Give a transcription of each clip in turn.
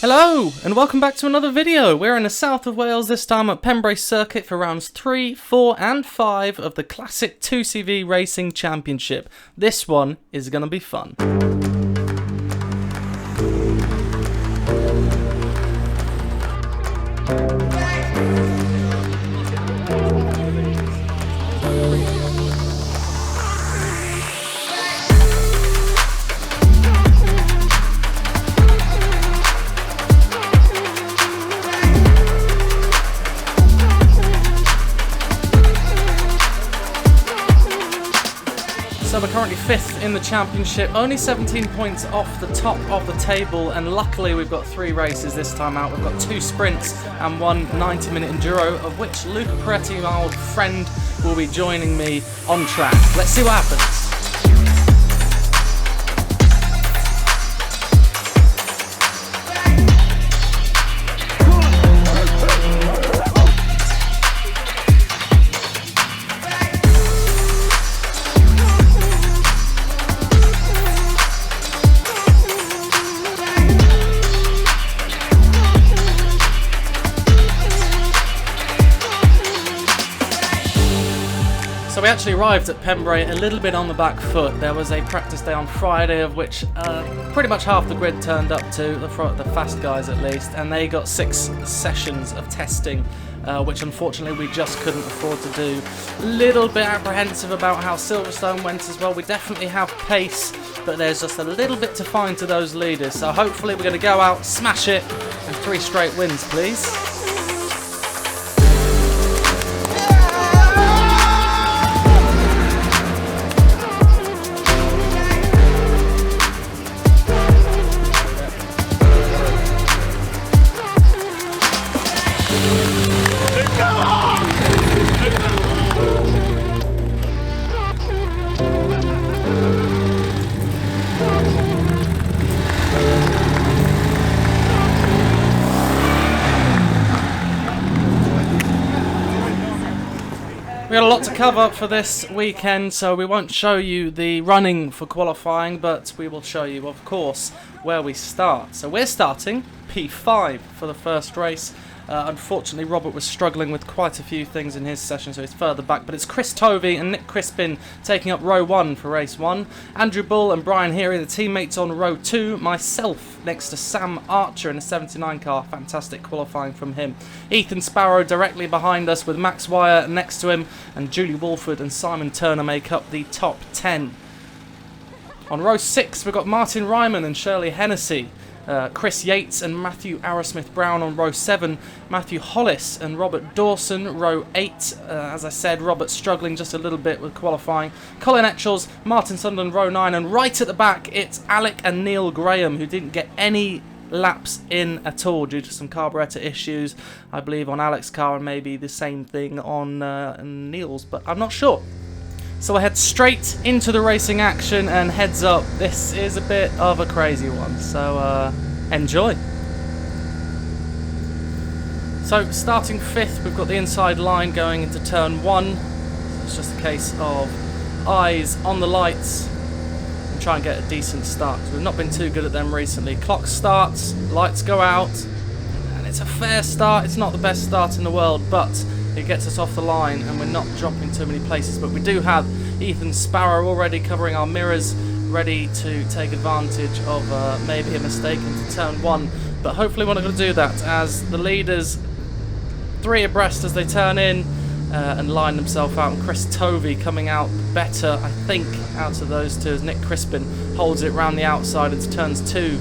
Hello and welcome back to another video. We're in the south of Wales this time at Pembrey Circuit for rounds 3, 4 and 5 of the Classic 2CV Racing Championship. This one is going to be fun. So we're currently 5th in the championship, only 17 points off the top of the table, and luckily we've got 3 races this time out. We've got 2 sprints and 1 90-minute enduro, of which Luca Peretti, my old friend, will be joining me on track. Let's see what happens. So we actually arrived at Pembrey a little bit on the back foot. There was a practice day on Friday, of which pretty much half the grid turned up to, the fast guys at least, and they got 6 sessions of testing, which unfortunately we just couldn't afford to do. A little bit apprehensive about how Silverstone went as well. We definitely have pace, but there's just a little bit to find to those leaders. So hopefully we're going to go out, smash it, and 3 straight wins, please. We got a lot to cover for this weekend, so we won't show you the running for qualifying, but we will show you, of course, where we start. So we're starting P5 for the first race. Unfortunately, Robert was struggling with quite a few things in his session, so he's further back. But it's Chris Tovey and Nick Crispin taking up row 1 for race 1. Andrew Bull and Brian Heary, the teammates, on row 2. Myself next to Sam Archer in a 79 car. Fantastic qualifying from him. Ethan Sparrow directly behind us with Max Wire next to him. And Julie Walford and Simon Turner make up the top 10. On row 6, we've got Martin Ryman and Shirley Hennessy. Chris Yates and Matthew Arrowsmith-Brown on row 7, Matthew Hollis and Robert Dawson, row 8. As I said, Robert struggling just a little bit with qualifying. Colin Etchells, Martin Sunderland, row 9, and right at the back it's Alec and Neil Graham, who didn't get any laps in at all due to some carburettor issues, I believe, on Alec's car, and maybe the same thing on Neil's, but I'm not sure. So I head straight into the racing action, and heads up, this is a bit of a crazy one, so enjoy. So starting 5th, we've got the inside line going into turn 1. It's just a case of eyes on the lights and try and get a decent start. We've not been too good at them recently. Clock starts, lights go out, and it's a fair start. It's not the best start in the world, but it gets us off the line and we're not dropping too many places. But we do have Ethan Sparrow already covering our mirrors, ready to take advantage of maybe a mistake into turn 1. But hopefully we're not going to do that, as the leaders 3 abreast as they turn in and line themselves out. And Chris Tovey coming out better, I think, out of those 2, as Nick Crispin holds it round the outside into turns 2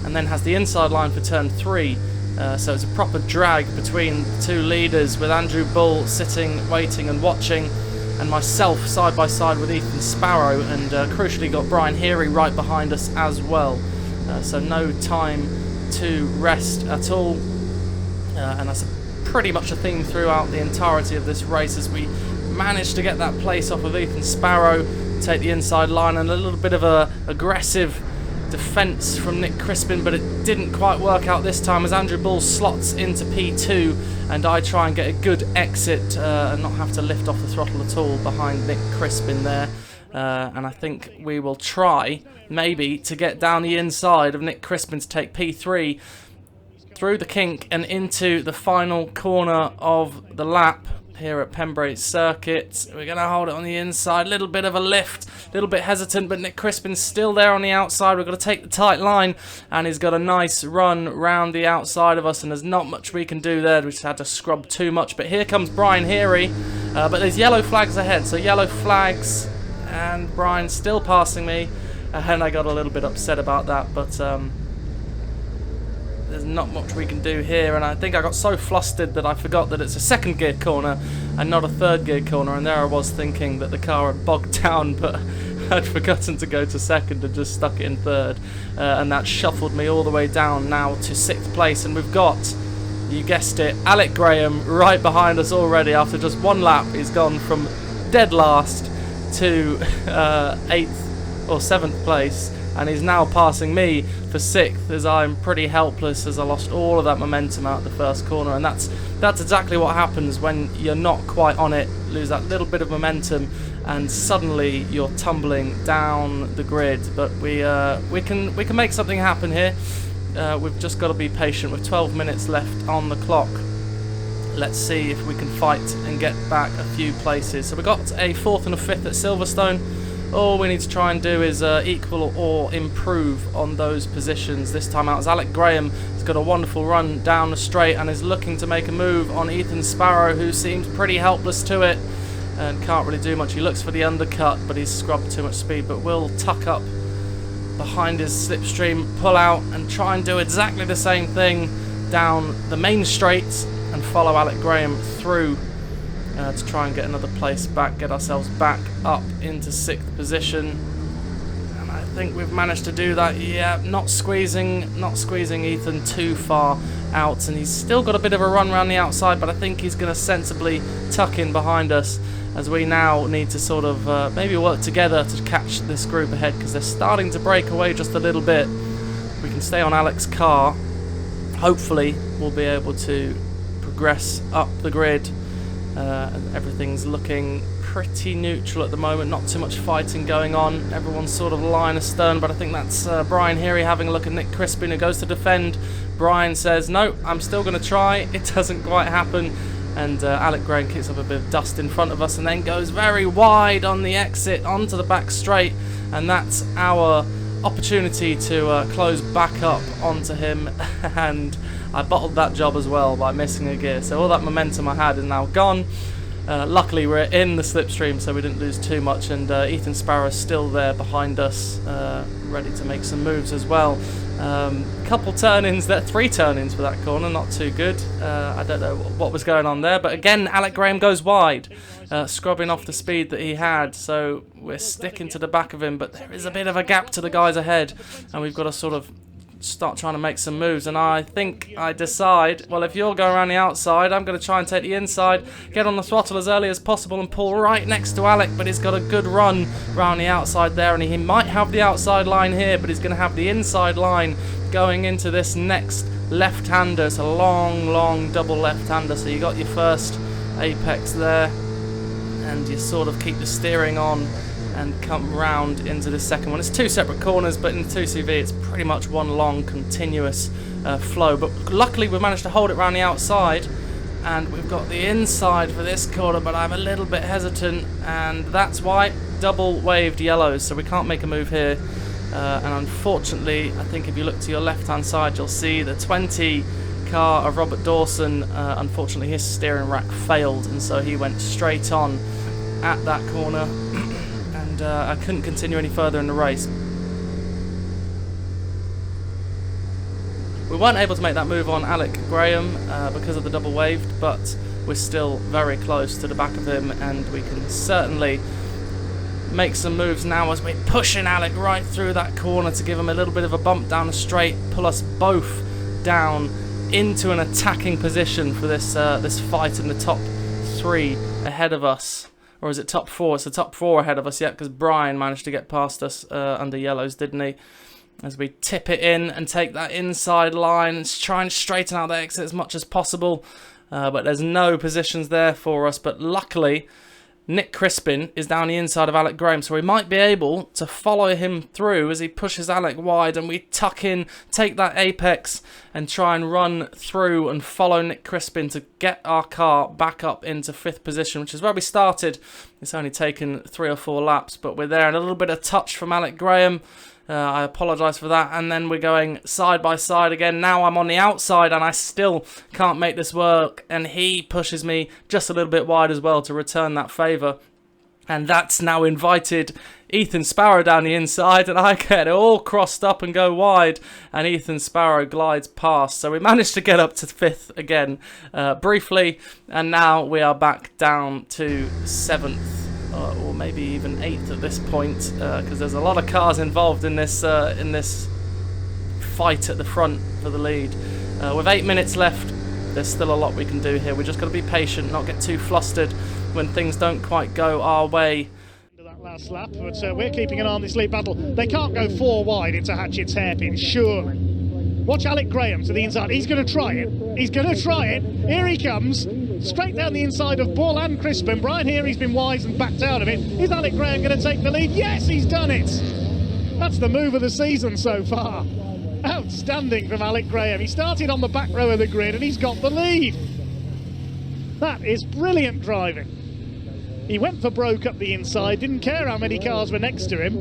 and then has the inside line for turn 3. So it's a proper drag between the 2 leaders, with Andrew Bull sitting, waiting and watching, and myself side by side with Ethan Sparrow, and crucially got Brian Heary right behind us as well. So no time to rest at all, and that's pretty much a theme throughout the entirety of this race, as we managed to get that place off of Ethan Sparrow, take the inside line, and a little bit of a aggressive defence from Nick Crispin, but it didn't quite work out this time, as Andrew Bull slots into P2 and I try and get a good exit and not have to lift off the throttle at all behind Nick Crispin there. And I think we will try maybe to get down the inside of Nick Crispin to take P3. through the kink and into the final corner of the lap here at Pembrey Circuit. We're going to hold it on the inside, little bit of a lift, little bit hesitant, but Nick Crispin's still there on the outside. We've got to take the tight line, and he's got a nice run round the outside of us, and there's not much we can do there. We just had to scrub too much, but here comes Brian Heary, but there's yellow flags ahead, so yellow flags, and Brian's still passing me, and I got a little bit upset about that, but there's not much we can do here, and I think I got so flustered that I forgot that it's a second gear corner and not a third gear corner, and there I was thinking that the car had bogged down, but I'd forgotten to go to second and just stuck it in third, and that shuffled me all the way down now to 6th place, and we've got, you guessed it, Alec Graham right behind us already. After just one lap, he's gone from dead last to 8th or 7th place, and he's now passing me for 6th, as I'm pretty helpless, as I lost all of that momentum out of the first corner. And that's exactly what happens when you're not quite on it, lose that little bit of momentum, and suddenly you're tumbling down the grid. But we can make something happen here. We've just got to be patient with 12 minutes left on the clock. Let's see if we can fight and get back a few places. So we've got a 4th and a 5th at Silverstone. All we need to try and do is equal or improve on those positions this time out, as Alec Graham has got a wonderful run down the straight and is looking to make a move on Ethan Sparrow, who seems pretty helpless to it and can't really do much. He looks for the undercut, but he's scrubbed too much speed, but will tuck up behind his slipstream, pull out and try and do exactly the same thing down the main straight and follow Alec Graham through to try and get another place back, get ourselves back up into 6th position. And I think we've managed to do that. Yeah, not squeezing Ethan too far out, and he's still got a bit of a run around the outside, but I think he's going to sensibly tuck in behind us, as we now need to sort of maybe work together to catch this group ahead, because they're starting to break away just a little bit. We can stay on Alec's car. Hopefully we'll be able to progress up the grid. And everything's looking pretty neutral at the moment, not too much fighting going on. Everyone's sort of line astern, but I think that's Brian Heary having a look at Nick Crispin, who goes to defend. Brian says, no, I'm still going to try. It doesn't quite happen, and Alec Graham kicks up a bit of dust in front of us and then goes very wide on the exit onto the back straight, and that's our opportunity to close back up onto him, and I bottled that job as well by missing a gear, so all that momentum I had is now gone. Luckily we're in the slipstream, so we didn't lose too much, and Ethan Sparrow's still there behind us, ready to make some moves as well. Couple turn-ins there, 3 turn-ins for that corner, not too good. I don't know what was going on there, but again Alec Graham goes wide, scrubbing off the speed that he had, so we're sticking to the back of him, but there is a bit of a gap to the guys ahead, and we've got to sort of start trying to make some moves. And I think I decide, well, if you're going around the outside, I'm going to try and take the inside, get on the throttle as early as possible and pull right next to Alec, but he's got a good run around the outside there, and he might have the outside line here, but he's going to have the inside line going into this next left-hander. It's a long double left-hander, so you got your first apex there, and you sort of keep the steering on and come round into the second one. It's 2 separate corners, but in the 2CV it's pretty much one long continuous flow, but luckily we managed to hold it around the outside, and we've got the inside for this corner, but I'm a little bit hesitant, and that's why double waved yellows, so we can't make a move here. And unfortunately, I think if you look to your left hand side, you'll see the 20 car of Robert Dawson. Unfortunately his steering rack failed, and so he went straight on at that corner, and I couldn't continue any further in the race. We weren't able to make that move on Alec Graham because of the double waved, but we're still very close to the back of him, and we can certainly make some moves now as we're pushing Alec right through that corner to give him a little bit of a bump down the straight, pull us both down into an attacking position for this this fight in the top 3 ahead of us. Or is it top 4? It's the top 4 ahead of us yet, because Brian managed to get past us under yellows, didn't he? As we tip it in and take that inside line and try and straighten out the exit as much as possible. But there's no positions there for us. But luckily, Nick Crispin is down the inside of Alec Graham, so we might be able to follow him through as he pushes Alec wide, and we tuck in, take that apex, and try and run through and follow Nick Crispin to get our car back up into 5th position, which is where we started. It's only taken 3 or 4 laps, but we're there, and a little bit of touch from Alec Graham. I apologise for that, and then we're going side by side again. Now I'm on the outside and I still can't make this work, and he pushes me just a little bit wide as well to return that favour. And that's now invited Ethan Sparrow down the inside, and I get it all crossed up and go wide, and Ethan Sparrow glides past. So we managed to get up to 5th again briefly, and now we are back down to 7th. Or maybe even 8th at this point, because there's a lot of cars involved in this fight at the front for the lead. With 8 minutes left, there's still a lot we can do here. We just got to be patient, not get too flustered when things don't quite go our way. That last lap, but we're keeping an eye on this lead battle. They can't go 4 wide into Hatchett's hairpin, surely. Watch Alec Graham to the inside. He's going to try it. He's going to try it. Here he comes. Straight down the inside of Bull and Crispin. Brian Heary's been wise and backed out of it. Is Alec Graham going to take the lead? Yes, he's done it. That's the move of the season so far. Outstanding from Alec Graham. He started on the back row of the grid and he's got the lead. That is brilliant driving. He went for broke up the inside, didn't care how many cars were next to him,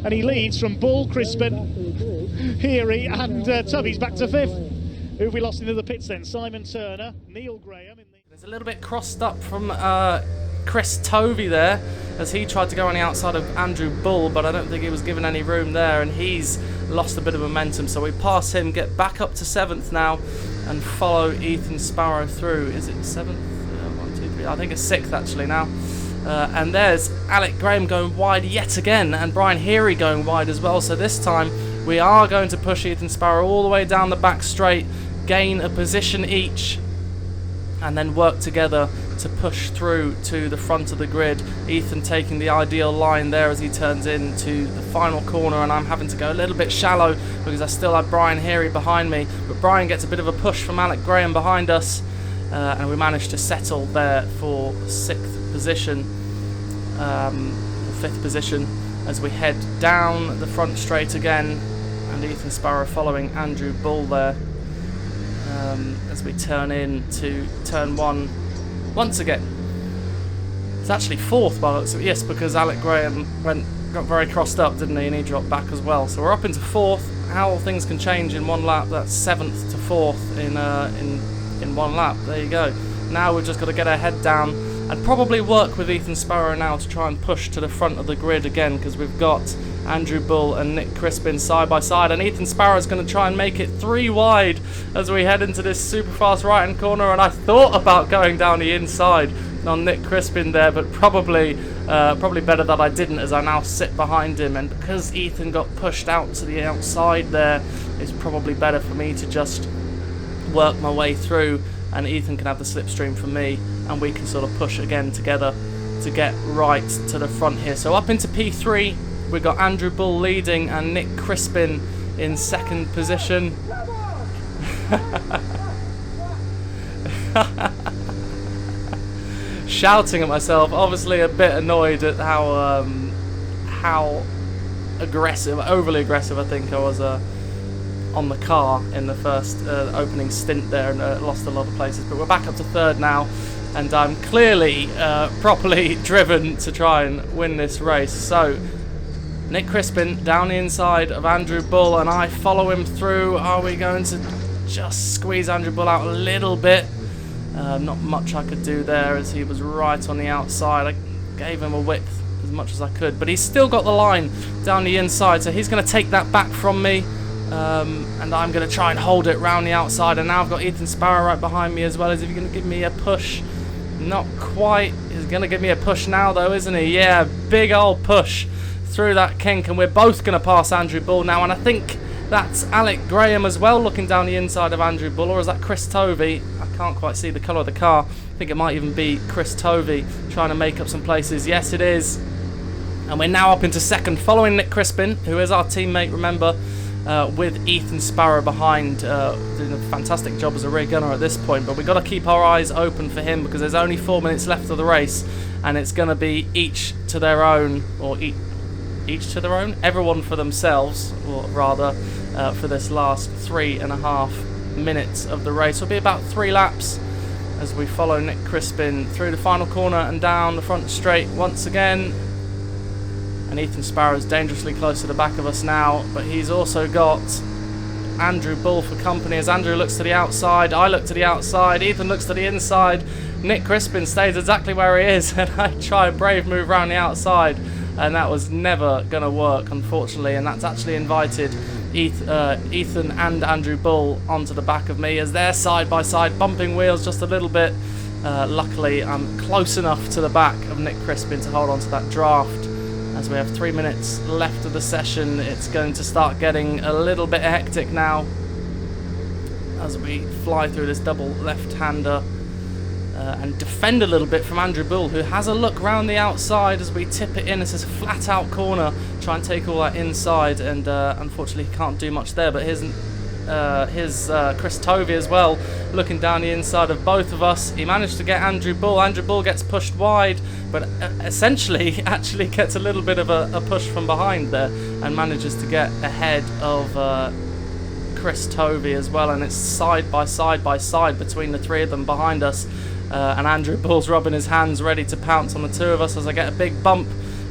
and he leads from Bull, Crispin, Heary and Tubby's back to 5th. Who have we lost into the pits then? Simon Turner, Neil Graham. There's a little bit crossed up from Chris Tovey there, as he tried to go on the outside of Andrew Bull, but I don't think he was given any room there, and he's lost a bit of momentum. So we pass him, get back up to 7th now, and follow Ethan Sparrow through. Is it 7th? 1, 2, 3. I think it's 6th actually now. And there's Alec Graham going wide yet again, and Brian Heary going wide as well. So this time we are going to push Ethan Sparrow all the way down the back straight, gain a position each, and then work together to push through to the front of the grid. Ethan taking the ideal line there as he turns into the final corner, and I'm having to go a little bit shallow because I still have Brian Heary behind me, but Brian gets a bit of a push from Alec Graham behind us, and we managed to settle there for 6th position, 5th position, as we head down the front straight again, and Ethan Sparrow following Andrew Bull there, as we turn in to turn 1 once again. It's actually 4th by the looks of it, yes, because Alec Graham got very crossed up, didn't he, and he dropped back as well. So we're up into 4th. How things can change in 1 lap. That's 7th to 4th in 1 lap. There you go. Now we've just got to get our head down and probably work with Ethan Sparrow now to try and push to the front of the grid again, because we've got Andrew Bull and Nick Crispin side by side, and Ethan Sparrow is going to try and make it 3 wide as we head into this super fast right hand corner. And I thought about going down the inside on Nick Crispin there, but probably better that I didn't, as I now sit behind him, and because Ethan got pushed out to the outside there, it's probably better for me to just work my way through, and Ethan can have the slipstream from me, and we can sort of push again together to get right to the front here. So up into P3, we've got Andrew Bull leading and Nick Crispin in 2nd position. Shouting at myself, obviously a bit annoyed at how aggressive, overly aggressive I think I was on the car in the first opening stint there, and lost a lot of places. But we're back up to 3rd now, and I'm clearly properly driven to try and win this race. So Nick Crispin down the inside of Andrew Bull, and I follow him through. Are we going to just squeeze Andrew Bull out a little bit? Not much I could do there, as he was right on the outside. I gave him a width as much as I could, but he's still got the line down the inside, so he's going to take that back from me, and I'm going to try and hold it round the outside. And now I've got Ethan Sparrow right behind me as well. Is he going to give me a push? Not quite. He's going to give me a push now though, isn't he? Yeah, big old push through that kink, and we're both going to pass Andrew Bull now, and I think that's Alec Graham as well looking down the inside of Andrew Bull, or is that Chris Tovey? I can't quite see the colour of the car. I think it might even be Chris Tovey trying to make up some places. Yes, it is. And we're now up into 2nd, following Nick Crispin, who is our teammate, remember. with Ethan Sparrow behind, doing a fantastic job as a rear gunner at this point. But we've got to keep our eyes open for him because there's only 4 minutes left of the race, and it's going to be each to their own, or each to their own, everyone for themselves, or rather, for this last 3.5 minutes of the race. It'll be about 3 laps as we follow Nick Crispin through the final corner and down the front straight once again. And Ethan Sparrow's dangerously close to the back of us now, but he's also got Andrew Bull for company as Andrew looks to the outside, I look to the outside, Ethan looks to the inside, Nick Crispin stays exactly where he is, and I try a brave move around the outside, and that was never going to work, unfortunately, and that's actually invited Ethan and Andrew Bull onto the back of me as they're side by side, bumping wheels just a little bit. Luckily, I'm close enough to the back of Nick Crispin to hold on to that draft. As we have 3 minutes left of the session, it's going to start getting a little bit hectic now as we fly through this double left-hander and defend a little bit from Andrew Bull, who has a look round the outside as we tip it in. This is a flat-out corner, try and take all that inside, and unfortunately he can't do much there. But here's Chris Tovey as well, looking down the inside of both of us. He managed to get Andrew Bull. Andrew Bull gets pushed wide, but essentially actually gets a little bit of a push from behind there and manages to get ahead of Chris Tovey as well. And it's side by side between the three of them behind us. And Andrew Bull's rubbing his hands ready to pounce on the two of us as I get a big bump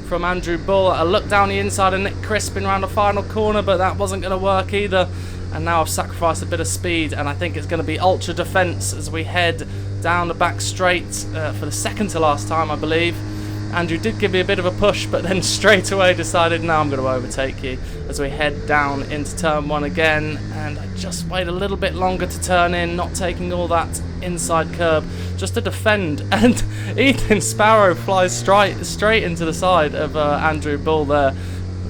from Andrew Bull. A look down the inside of Nick Crispin around the final corner, but that wasn't going to work either. And now I've sacrificed a bit of speed, and I think it's going to be ultra defence as we head down the back straight for the second to last time, I believe. Andrew did give me a bit of a push, but then straight away decided, no, I'm going to overtake you, as we head down into turn 1 again. And I just wait a little bit longer to turn in, not taking all that inside curb, just to defend. And Ethan Sparrow flies straight into the side of Andrew Bull there,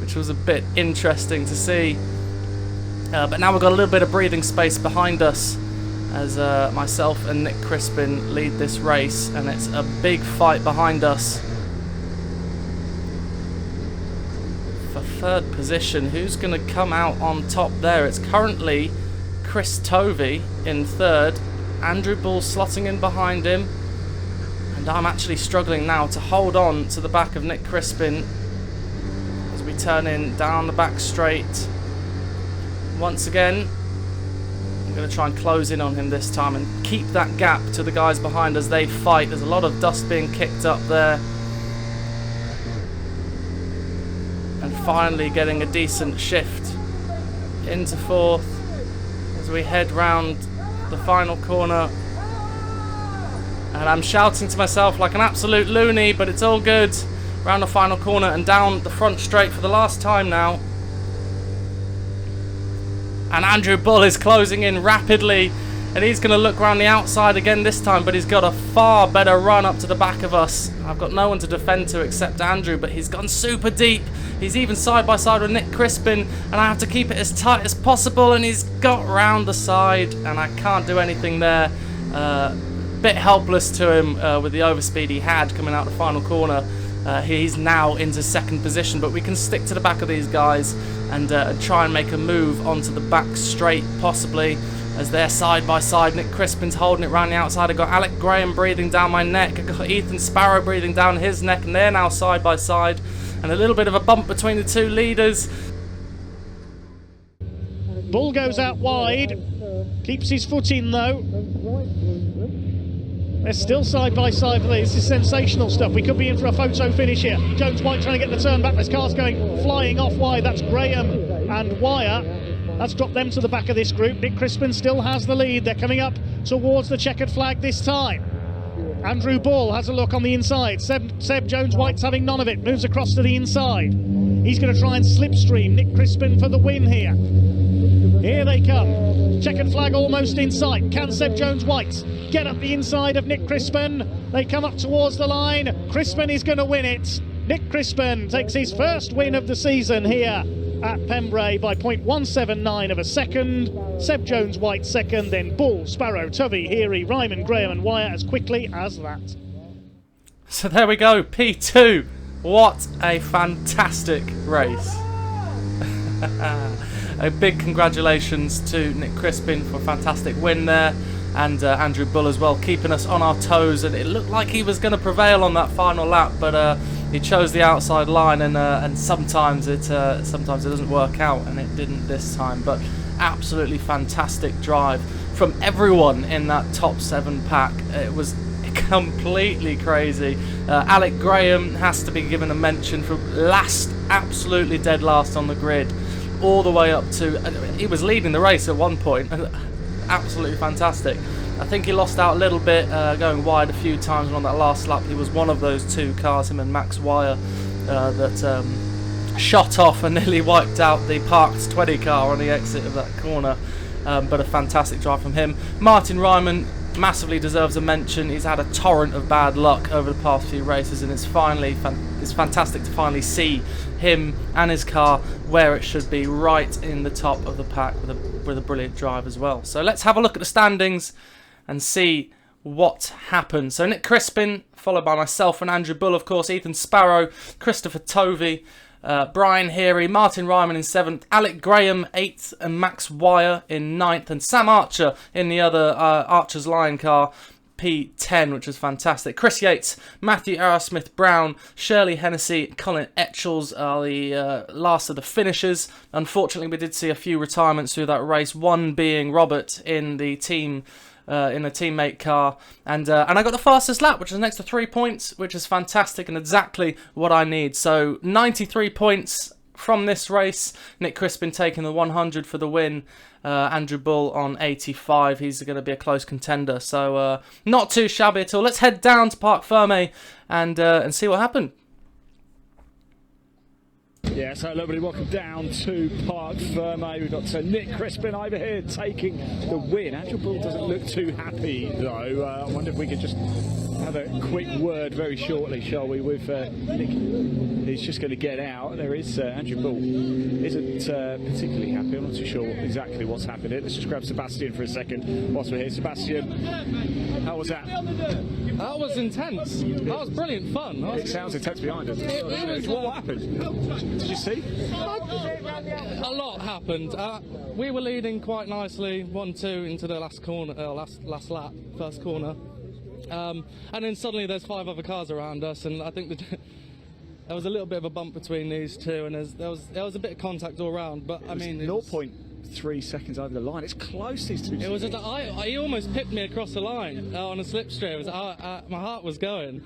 which was a bit interesting to see. But now we've got a little bit of breathing space behind us as myself and Nick Crispin lead this race, and it's a big fight behind us for third position. Who's going to come out on top there? It's currently Chris Tovey in third, Andrew Bull slotting in behind him, and I'm actually struggling now to hold on to the back of Nick Crispin as we turn in down the back straight. Once again, I'm going to try and close in on him this time and keep that gap to the guys behind as they fight. There's a lot of dust being kicked up there. And finally getting a decent shift into fourth as we head round the final corner. And I'm shouting to myself like an absolute loony, but it's all good. Round the final corner and down the front straight for the last time now. And Andrew Bull is closing in rapidly, and he's going to look around the outside again this time, but he's got a far better run up to the back of us. I've got no one to defend to except Andrew, but he's gone super deep. He's even side by side with Nick Crispin, and I have to keep it as tight as possible, and he's got round the side, and I can't do anything there. Bit helpless to him with the overspeed he had coming out the final corner. He's now into second position, but we can stick to the back of these guys and try and make a move onto the back straight, possibly, as they're side by side. Nick Crispin's holding it round the outside. I've got Alec Graham breathing down my neck. I've got Ethan Sparrow breathing down his neck, and they're now side by side. And a little bit of a bump between the two leaders. Bull goes out wide, keeps his foot in though. They're still side by side for this. This is sensational stuff. We could be in for a photo finish here. Jones White trying to get the turn back. This car's going flying off wide. That's Graham and Wire. That's dropped them to the back of this group. Nick Crispin still has the lead. They're coming up towards the checkered flag this time. Andrew Bull has a look on the inside. Seb Jones White's having none of it. Moves across to the inside. He's going to try and slipstream Nick Crispin for the win here. Here they come. Checkered flag almost in sight. Can Seb Jones White get up the inside of Nick Crispin? They come up towards the line. Crispin is going to win it. Nick Crispin takes his first win of the season here at Pembrey by 0.179 of a second. Seb Jones White second, then Bull, Sparrow, Tovey, Heary, Ryman, Graham and Wire as quickly as that. So there we go, P2. What a fantastic race. a big congratulations to Nick Crispin for a fantastic win there, and Andrew Bull as well, keeping us on our toes. And it looked like he was going to prevail on that final lap, but he chose the outside line, and sometimes it doesn't work out, and it didn't this time. But absolutely fantastic drive from everyone in that top 7 pack. It was completely crazy. Alec Graham has to be given a mention for absolutely dead last on the grid, all the way up to, he was leading the race at one point. Absolutely fantastic. I think he lost out a little bit, going wide a few times, and on that last lap he was one of those 2 cars, him and Max Wire, that shot off and nearly wiped out the parked 20 car on the exit of that corner. But a fantastic drive from him. Martin Ryman massively deserves a mention. He's had a torrent of bad luck over the past few races, and it's fantastic to finally see him and his car where it should be, right in the top of the pack, with a brilliant drive as well. So let's have a look at the standings and see what happened. So Nick Crispin, followed by myself and Andrew Bull, of course, Ethan Sparrow, Christopher Tovey, Brian Heary, Martin Ryman in 7th, Alec Graham 8th, and Max Wire in 9th, and Sam Archer in the other Archer's Lion car, P10, which was fantastic. Chris Yates, Matthew Arrowsmith Brown, Shirley Hennessy, Colin Etchells are the last of the finishers. Unfortunately, we did see a few retirements through that race, one being Robert in the team in a teammate car, and I got the fastest lap, which is an extra 3 points, which is fantastic and exactly what I need. So 93 points from this race. Nick Crispin taking the 100 for the win. Andrew Bull on 85. He's going to be a close contender, so not too shabby at all. Let's head down to Parc Fermé and see what happened. Yeah, so everybody, welcome down to Parc Fermé. We've got Nick Crispin over here taking the win. Andrew Bull doesn't look too happy though. I wonder if we could just have a quick word very shortly, shall we, with Nick. He's just going to get out. There is Andrew Bull isn't particularly happy. I'm not too sure exactly what's happened here. Let's just grab Sebastian for a second whilst we're here. Sebastian, how was that? That was intense. That was brilliant fun. It sounds intense behind us. What happened? Did you see? A lot happened. We were leading quite nicely, 1-2 into the last corner, last lap, first corner, and then suddenly there's 5 other cars around us, and I think there was a little bit of a bump between these two, and there was a bit of contact all around. But I mean, 0.3 seconds over the line. It's close, these two. It was just, he almost pipped me across the line on a slipstream. My heart was going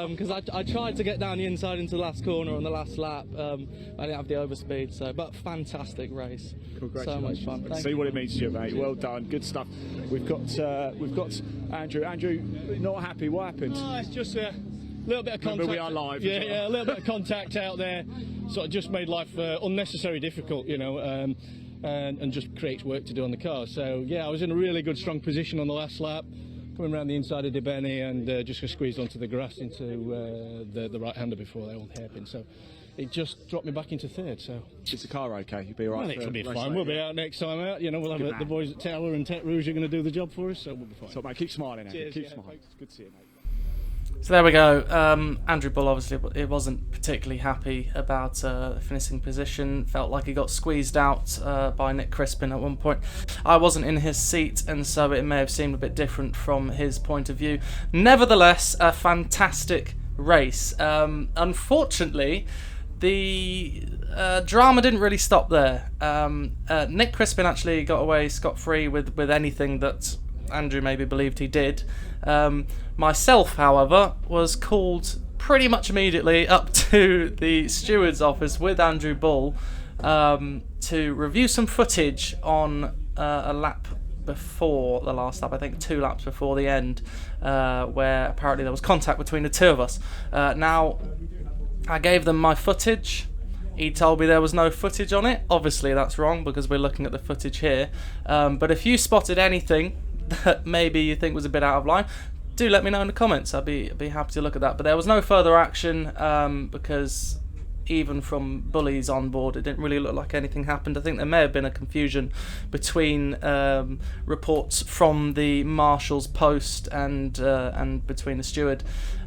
because I tried to get down the inside into the last corner on the last lap. I didn't have the overspeed, but fantastic race. So much fun. See what it means to you, mate. Well done, good stuff. We've got Andrew. Andrew, not happy. What happened? Oh, it's just a little bit of contact. Remember, we are live. Yeah, a little bit of contact out there. Sort of just made life unnecessarily difficult, you know. And just creates work to do on the car. So yeah, I was in a really good strong position on the last lap, coming around the inside of De Benny, and just squeezed onto the grass into the right-hander before they all hairpin. So it just dropped me back into 3rd. So is the car okay? You'll be all right. Well, it'll be fine. We'll be out next time out. You know, we'll have the boys at Taylor and Tech Rouge are going to do the job for us, so we'll be fine. So mate, keep smiling, Andrew. Cheers, Keep yeah, smiling. It's good to see you, mate. So there we go. Andrew Bull obviously it wasn't particularly happy about the finishing position. Felt like he got squeezed out by Nick Crispin at one point. I wasn't in his seat, and so it may have seemed a bit different from his point of view. Nevertheless, a fantastic race. Unfortunately, the drama didn't really stop there. Nick Crispin actually got away scot-free with anything that Andrew maybe believed he did. Myself, however, was called pretty much immediately up to the steward's office with Andrew Bull to review some footage on a lap before the last lap, I think 2 laps before the end, where apparently there was contact between the 2 of us. Now, I gave them my footage. He told me there was no footage on it. Obviously that's wrong because we're looking at the footage here. But if you spotted anything that maybe you think was a bit out of line, do let me know in the comments. I'd be happy to look at that. But there was no further action because even from Bullies on board, it didn't really look like anything happened. I think there may have been a confusion between reports from the marshal's post and between the steward.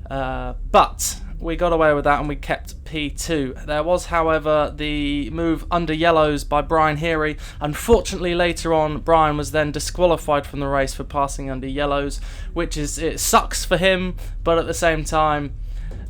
But we got away with that and we kept P2. There was, however, the move under yellows by Brian Heary. Unfortunately, later on, Brian was then disqualified from the race for passing under yellows, which is, it sucks for him, but at the same time,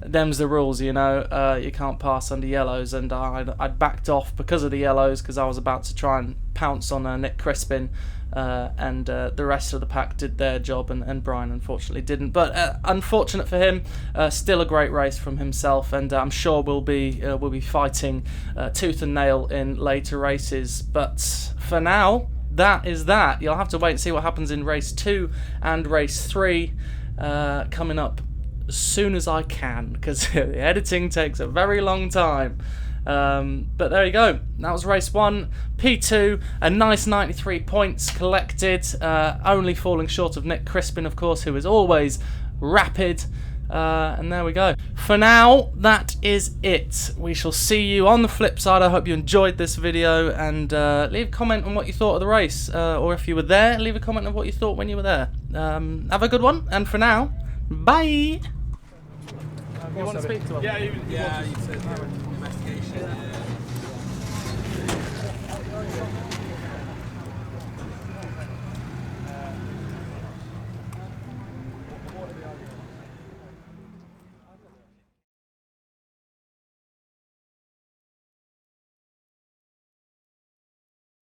them's the rules, you know. You can't pass under yellows, and I'd backed off because of the yellows, because I was about to try and pounce on Nick Crispin, and the rest of the pack did their job, and Brian unfortunately didn't. But unfortunate for him, still a great race from himself, and I'm sure we'll be fighting tooth and nail in later races. But for now, that is that. You'll have to wait and see what happens in race 2 and race 3 coming up as soon as I can, because the editing takes a very long time. But there you go, that was race 1, P2, a nice 93 points collected, only falling short of Nick Crispin, of course, who is always rapid. And there we go. For now, that is it. We shall see you on the flip side. I hope you enjoyed this video, and leave a comment on what you thought of the race, or if you were there, leave a comment on what you thought when you were there. Have a good one, and for now, bye. You want to speak to him? Yeah, you said investigation.